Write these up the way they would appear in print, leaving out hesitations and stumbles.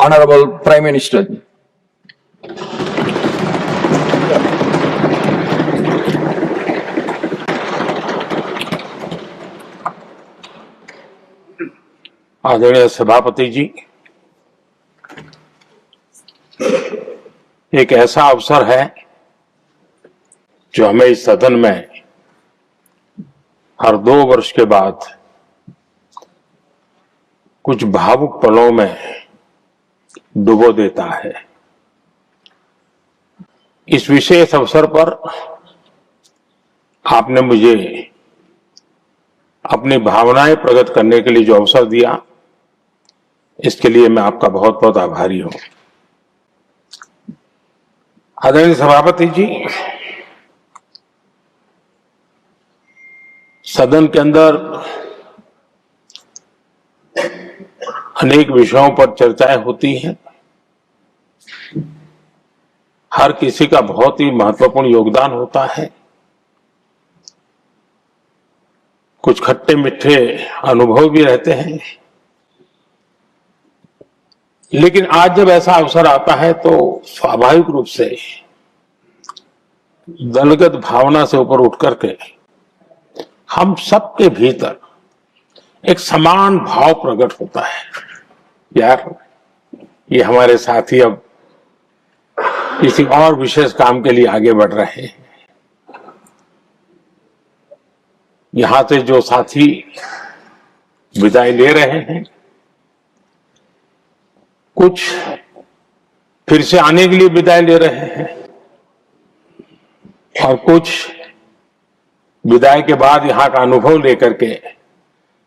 Honorable Prime Minister. आदरणीय सभापति जी, एक ऐसा अवसर है जो हमें इस सदन में हर 2 वर्ष के बाद कुछ भावुक पलों में डुबो देता है। इस विशेष अवसर पर आपने मुझे अपनी भावनाएं प्रकट करने के लिए जो अवसर दिया, इसके लिए मैं आपका बहुत बहुत आभारी हूं। आदरणीय सभापति जी, सदन के अंदर अनेक विषयों पर चर्चाएं होती हैं। हर किसी का बहुत ही महत्वपूर्ण योगदान होता है। कुछ खट्टे मीठे अनुभव भी रहते हैं, लेकिन आज जब ऐसा अवसर आता है तो स्वाभाविक रूप से दलगत भावना से ऊपर उठ करके हम सबके भीतर एक समान भाव प्रकट होता है। यार, ये हमारे साथी अब किसी और विशेष काम के लिए आगे बढ़ रहे हैं। यहां से जो साथी विदाई ले रहे हैं, कुछ फिर से आने के लिए विदाई ले रहे हैं और कुछ विदाई के बाद यहां का अनुभव लेकर के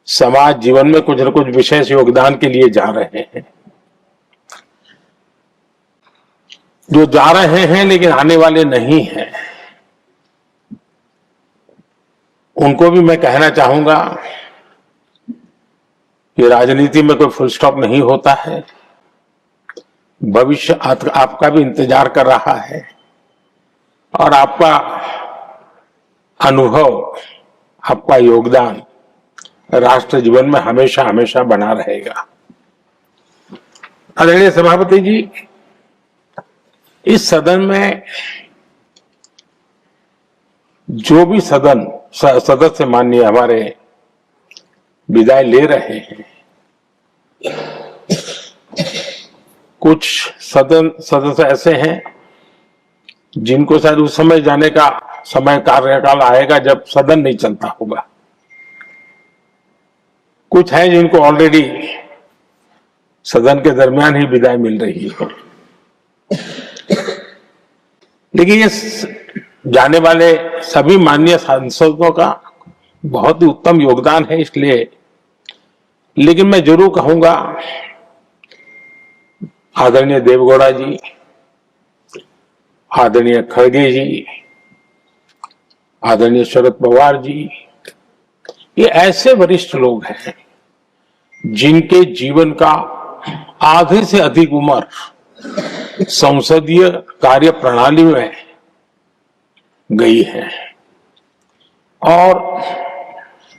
समाज जीवन में कुछ न कुछ विशेष योगदान के लिए जा रहे हैं। जो जा रहे हैं लेकिन आने वाले नहीं हैं, उनको भी मैं कहना चाहूंगा कि राजनीति में कोई फुल स्टॉप नहीं होता है। भविष्य आपका भी इंतजार कर रहा है और आपका अनुभव, आपका योगदान राष्ट्र जीवन में हमेशा हमेशा बना रहेगा। आदरणीय सभापति जी, इस सदन में जो भी सदस्य माननीय हमारे विदाई ले रहे हैं, कुछ सदस्य ऐसे हैं जिनको शायद उस समय जाने का समय कार्यकाल आएगा जब सदन नहीं चलता होगा। कुछ है जिनको ऑलरेडी सदन के दरमियान ही विदाई मिल रही है। लेकिन ये जाने वाले सभी माननीय सांसदों का बहुत ही उत्तम योगदान है, इसलिए लेकिन मैं जरूर कहूंगा, आदरणीय देवगौड़ा जी, आदरणीय खड़गे जी, आदरणीय शरद पवार जी, ये ऐसे वरिष्ठ लोग हैं जिनके जीवन का आधे से अधिक उम्र संसदीय कार्य प्रणाली में गई है और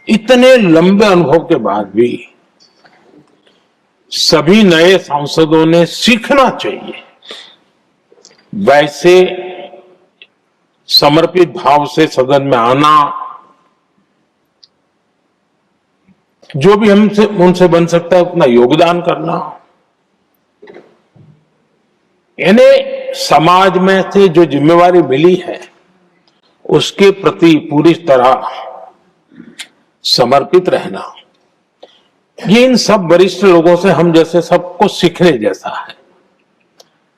इतने लंबे अनुभव के बाद भी सभी नए सांसदों ने सीखना चाहिए वैसे समर्पित भाव से सदन में आना, जो भी हमसे उनसे बन सकता है उतना योगदान करना, यानी समाज में से जो जिम्मेवारी मिली है उसके प्रति पूरी तरह समर्पित रहना, ये इन सब वरिष्ठ लोगों से हम जैसे सबको सीखने जैसा है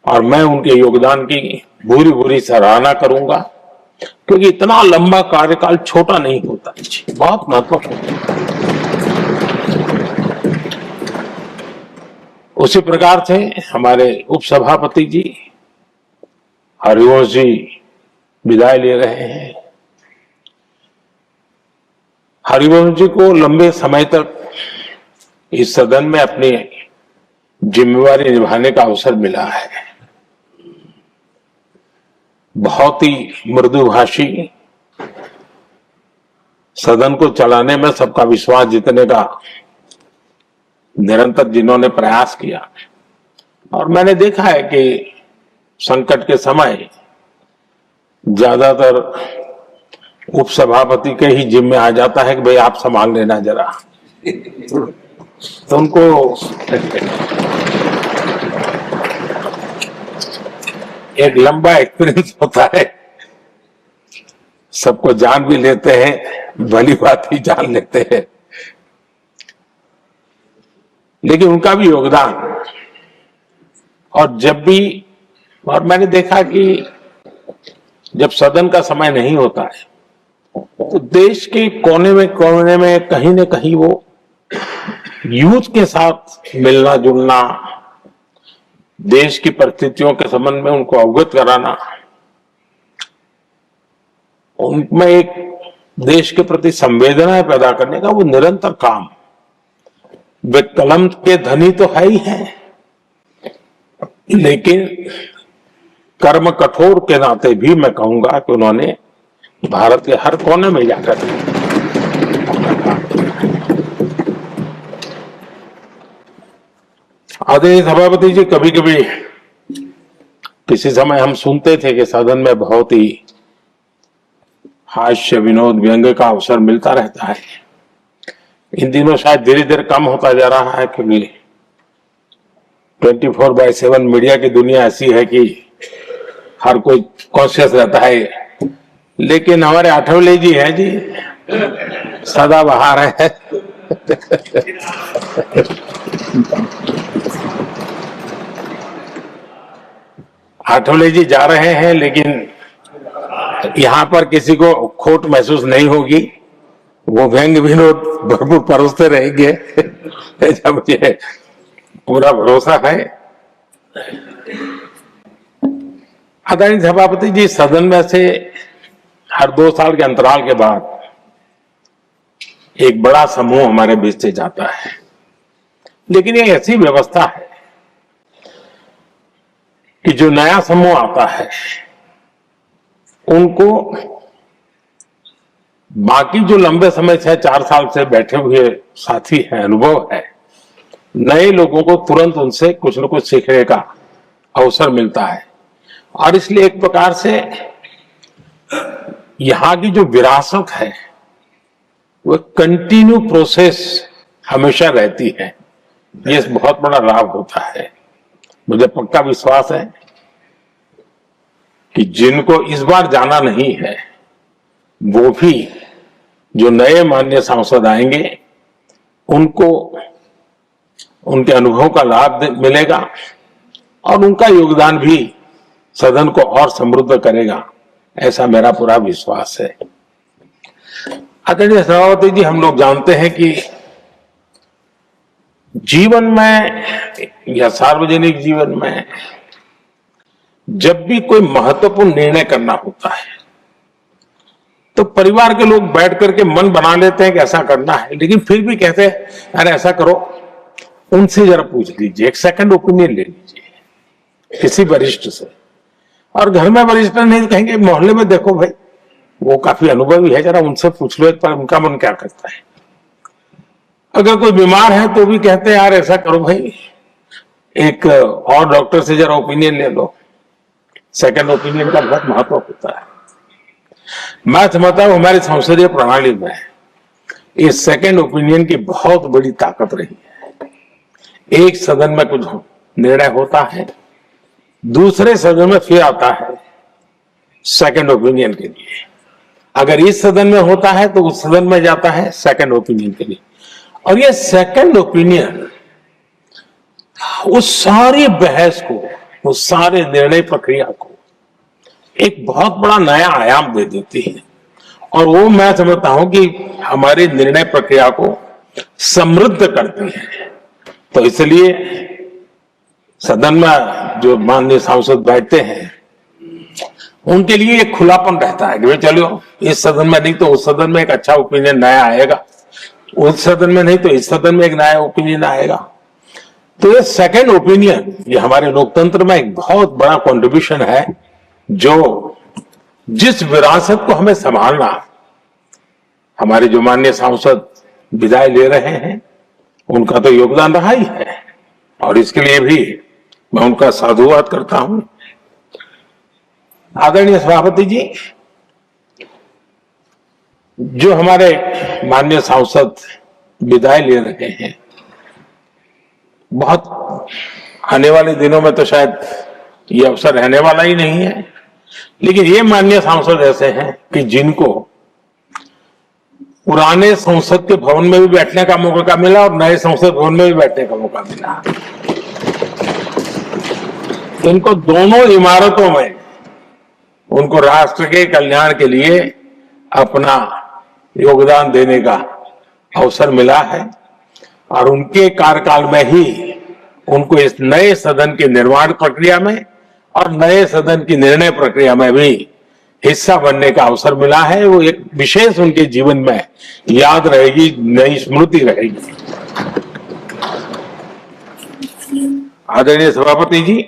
और मैं उनके योगदान की भूरी भूरी सराहना करूंगा, क्योंकि इतना लंबा कार्यकाल छोटा नहीं होता, बहुत महत्वपूर्ण है। उसी प्रकार से हमारे उपसभापति जी हरिवंश जी विदाई ले रहे हैं। हरिवंश जी को लंबे समय तक इस सदन में अपनी जिम्मेवारी निभाने का अवसर मिला है। बहुत ही मृदुभाषी, सदन को चलाने में सबका विश्वास जीतने का निरंतर जिन्होंने प्रयास किया, और मैंने देखा है कि संकट के समय ज्यादातर उपसभापति के ही जिम्मे आ जाता है कि भाई आप संभाल लेना जरा। तो उनको एक लंबा एक्सपीरियंस होता है, सबको जान भी लेते हैं, भली बात ही जान लेते हैं, लेकिन उनका भी योगदान। और जब भी, और मैंने देखा कि जब सदन का समय नहीं होता है तो देश के कोने में कहीं न कहीं वो यूथ के साथ मिलना जुलना, देश की परिस्थितियों के संबंध में उनको अवगत कराना, उनमें एक देश के प्रति संवेदनाएं पैदा करने का वो निरंतर काम। वे कलम के धनी तो है ही है, लेकिन कर्म कठोर के नाते भी मैं कहूंगा कि उन्होंने भारत के हर कोने में जाकर आदरणीय सभापति जी, कभी कभी किसी समय हम सुनते थे कि सदन में बहुत ही हास्य विनोद व्यंग्य का अवसर मिलता रहता है। इन दिनों शायद धीरे धीरे कम होता जा रहा है, क्योंकि 24/7 मीडिया की दुनिया ऐसी है कि हर कोई कॉन्शियस रहता है। लेकिन हमारे आठवले जी हैं जी, सदाबहार है। आठवले जी जा रहे हैं, लेकिन यहाँ पर किसी को खोट महसूस नहीं होगी, वो व्यंग्य विनोद भरपूर परोसते रहेंगे। मुझे पूरा भरोसा है। आदरणीय सभापति जी, सदन में से हर 2 साल के अंतराल के बाद एक बड़ा समूह हमारे बीच से जाता है, लेकिन ये ऐसी व्यवस्था है कि जो नया समूह आता है उनको बाकी जो लंबे समय से 4 साल से बैठे हुए साथी हैं, अनुभव है, नए लोगों को तुरंत उनसे कुछ न कुछ सीखने का अवसर मिलता है। और इसलिए एक प्रकार से यहां की जो विरासत है वो कंटिन्यू प्रोसेस हमेशा रहती है। ये बहुत बड़ा लाभ होता है। मुझे पक्का विश्वास है कि जिनको इस बार जाना नहीं है वो भी, जो नए माननीय सांसद आएंगे, उनको उनके अनुभव का लाभ मिलेगा और उनका योगदान भी सदन को और समृद्ध करेगा, ऐसा मेरा पूरा विश्वास है। आदरणीय सभापति जी, हम लोग जानते हैं कि जीवन में या सार्वजनिक जीवन में जब भी कोई महत्वपूर्ण निर्णय करना होता है तो परिवार के लोग बैठ करके मन बना लेते हैं कि ऐसा करना है, लेकिन फिर भी कहते हैं अरे ऐसा करो, उनसे जरा पूछ लीजिए, एक सेकंड ओपिनियन ले लीजिए किसी वरिष्ठ से। और घर में वरिष्ठ नहीं तो कहेंगे मोहल्ले में देखो भाई, वो काफी अनुभवी है, जरा उनसे पूछ लो एक बार उनका मन क्या करता है। अगर कोई बीमार है तो भी कहते हैं यार ऐसा करो भाई, एक और डॉक्टर से जरा ओपिनियन ले लो। सेकंड ओपिनियन का बहुत महत्व होता है। मैं समझता हूं हमारी संसदीय प्रणाली में इस सेकंड ओपिनियन की बहुत बड़ी ताकत रही है। एक सदन में कुछ निर्णय होता है, दूसरे सदन में फिर आता है सेकंड ओपिनियन के लिए। अगर इस सदन में होता है तो उस सदन में जाता है सेकंड ओपिनियन के लिए। और ये सेकंड ओपिनियन उस सारी बहस को, उस सारे निर्णय प्रक्रिया को एक बहुत बड़ा नया आयाम दे देती है। और वो मैं समझता हूं कि हमारी निर्णय प्रक्रिया को समृद्ध करती है। तो इसलिए सदन में जो माननीय सांसद बैठते हैं उनके लिए एक खुलापन रहता है कि भाई चलो इस सदन में नहीं तो उस सदन में एक अच्छा ओपिनियन नया आएगा, उस सदन में नहीं तो इस सदन में एक नया ओपिनियन आएगा। तो ये सेकंड ओपिनियन, ये हमारे लोकतंत्र में एक बहुत बड़ा कंट्रीब्यूशन है, जो जिस विरासत को हमें संभालना, हमारे जो माननीय सांसद विदाई ले रहे हैं उनका तो योगदान रहा ही है। और इसके लिए भी मैं उनका साधुवाद करता हूं। आदरणीय सभापति जी, जो हमारे माननीय सांसद विदाई ले रहे हैं, बहुत आने वाले दिनों में तो शायद ये अवसर रहने वाला ही नहीं है, लेकिन ये माननीय सांसद ऐसे हैं कि जिनको पुराने संसद के भवन में भी बैठने का मौका मिला और नए संसद भवन में भी बैठने का मौका मिला। इनको दोनों इमारतों में उनको राष्ट्र के कल्याण के लिए अपना योगदान देने का अवसर मिला है और उनके कार्यकाल में ही उनको इस नए सदन के निर्माण प्रक्रिया में और नए सदन की निर्णय प्रक्रिया में भी हिस्सा बनने का अवसर मिला है। वो एक विशेष उनके जीवन में याद रहेगी, नई स्मृति रहेगी। आदरणीय सभापति जी,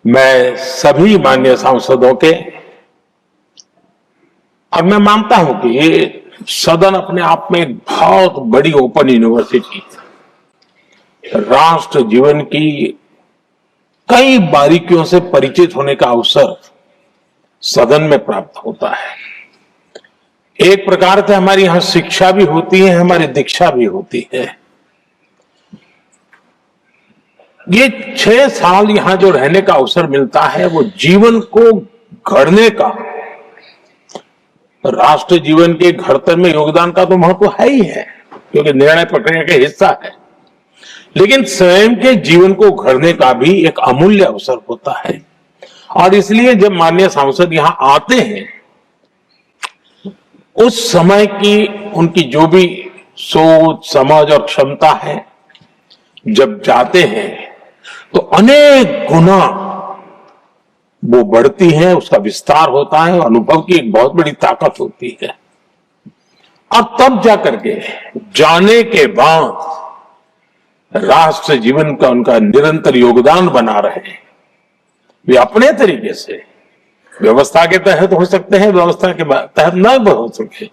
मैं सभी माननीय सांसदों के, और मैं मानता हूं कि ये सदन अपने आप में एक बहुत बड़ी ओपन यूनिवर्सिटी है। राष्ट्र जीवन की कई बारीकियों से परिचित होने का अवसर सदन में प्राप्त होता है। एक प्रकार से हमारी यहां शिक्षा भी होती है, हमारी दीक्षा भी होती है। ये 6 साल यहां जो रहने का अवसर मिलता है, वो जीवन को गढ़ने का, राष्ट्र जीवन के घड़तर में योगदान का तो महत्व है ही है, क्योंकि निर्णय प्रक्रिया का हिस्सा है, लेकिन स्वयं के जीवन को गढ़ने का भी एक अमूल्य अवसर होता है। और इसलिए जब माननीय सांसद यहां आते हैं, उस समय की उनकी जो भी सोच, समझ और क्षमता है, जब जाते हैं तो अनेक गुना वो बढ़ती है, उसका विस्तार होता है, अनुभव की एक बहुत बड़ी ताकत होती है। और तब जाकर के जाने के बाद राष्ट्र जीवन का उनका निरंतर योगदान बना रहे। वे अपने तरीके से व्यवस्था के तहत हो सकते हैं, व्यवस्था के तहत न हो सके,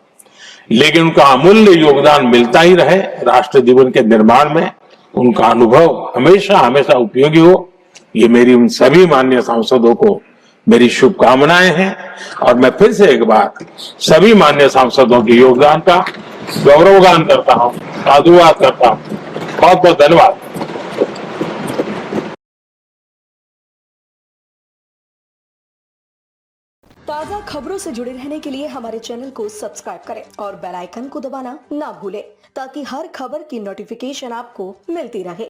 लेकिन उनका अमूल्य योगदान मिलता ही रहे राष्ट्र जीवन के निर्माण में। उनका अनुभव हमेशा हमेशा उपयोगी हो, ये मेरी उन सभी माननीय सांसदों को मेरी शुभकामनाएं हैं। और मैं फिर से एक बार सभी माननीय सांसदों के योगदान का गौरवगान करता हूं, साधुवाद करता हूं। बहुत बहुत धन्यवाद। ताज़ा खबरों से जुड़े रहने के लिए हमारे चैनल को सब्सक्राइब करें और बेल आइकन को दबाना ना भूलें, ताकि हर खबर की नोटिफिकेशन आपको मिलती रहे।